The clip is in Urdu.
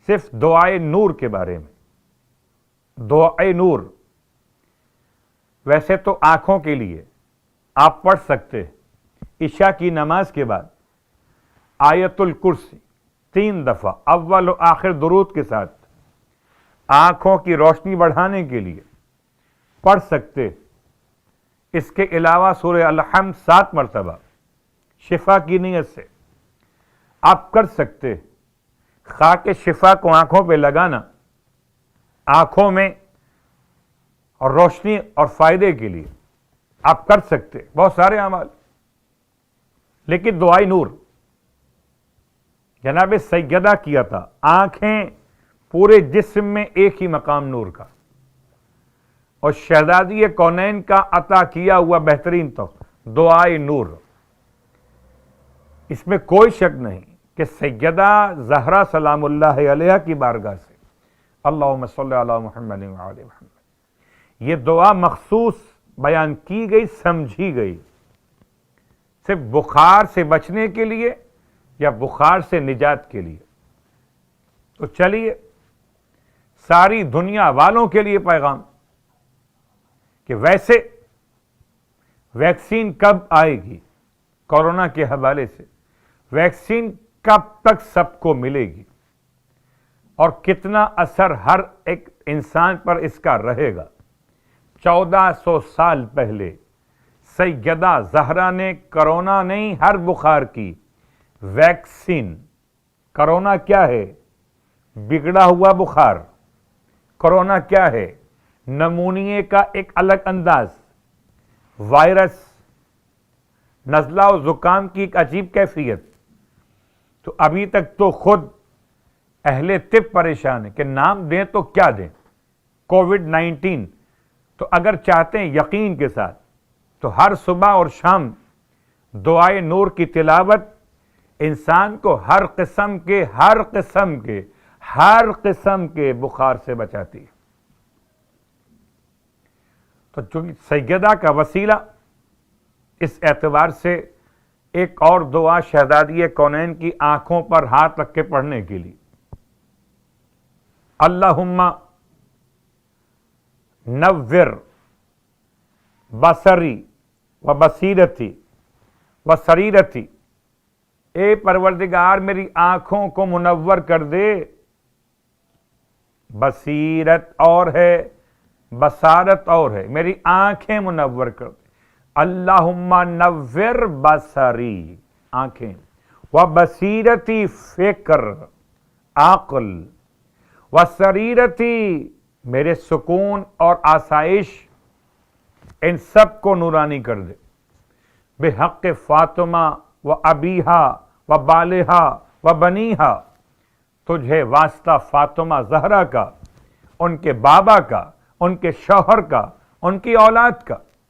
صرف دعائے نور کے بارے میں. دعائے نور ویسے تو آنکھوں کے لیے آپ پڑھ سکتے عشاء کی نماز کے بعد آیت الکرسی 3 دفعہ اول و آخر درود کے ساتھ آنکھوں کی روشنی بڑھانے کے لیے پڑھ سکتے. اس کے علاوہ سورہ الحمد 7 مرتبہ شفا کی نیت سے آپ کر سکتے. خاک شفا کو آنکھوں پہ لگانا آنکھوں میں اور روشنی اور فائدے کے لیے آپ کر سکتے. بہت سارے اعمال. لیکن دعائے نور جناب سیدہ کیا تھا. آنکھیں پورے جسم میں ایک ہی مقام نور کا، اور شہزادی کونین کا عطا کیا ہوا بہترین تو دعائے نور. اس میں کوئی شک نہیں کہ سیدہ زہرا سلام اللہ علیہا کی بارگاہ سے اللہم صلی علی محمد وعلی محمد یہ دعا مخصوص بیان کی گئی، سمجھی گئی، صرف بخار سے بچنے کے لیے یا بخار سے نجات کے لیے. تو چلیے ساری دنیا والوں کے لیے پیغام کہ ویسے ویکسین کب آئے گی، کورونا کے حوالے سے ویکسین کب تک سب کو ملے گی، اور کتنا اثر ہر ایک انسان پر اس کا رہے گا. 1400 سال پہلے سیدہ زہرا نے کرونا نہیں ہر بخار کی ویکسین. کرونا کیا ہے؟ بگڑا ہوا بخار. کرونا کیا ہے؟ نمونیے کا ایک الگ انداز. وائرس، نزلہ و زکام کی ایک عجیب کیفیت. تو ابھی تک تو خود اہل طب پریشان ہے کہ نام دیں تو کیا دیں. کووڈ-19 تو اگر چاہتے ہیں یقین کے ساتھ تو ہر صبح اور شام دعائے نور کی تلاوت انسان کو ہر قسم کے بخار سے بچاتی ہے. تو چونکہ سیدہ کا وسیلہ اس اعتبار سے ایک اور دعا شہزادی کونین کی آنکھوں پر ہاتھ رکھ کے پڑھنے کے لیے اللہم نور بصری و بصیرتی و سریرتی. اے پروردگار میری آنکھوں کو منور کر دے. بصیرت اور ہے، بصارت اور ہے. میری آنکھیں منور کر دے. اللہم نور بصری آنکھیں، و بصیرتی فکر عقل، و سریرتی میرے سکون اور آسائش ان سب کو نورانی کر دے. بحق فاطمہ و ابیہا و بالہا و بنیہا. تجھے واسطہ فاطمہ زہرا کا، ان کے بابا کا، ان کے شوہر کا، ان کی اولاد کا.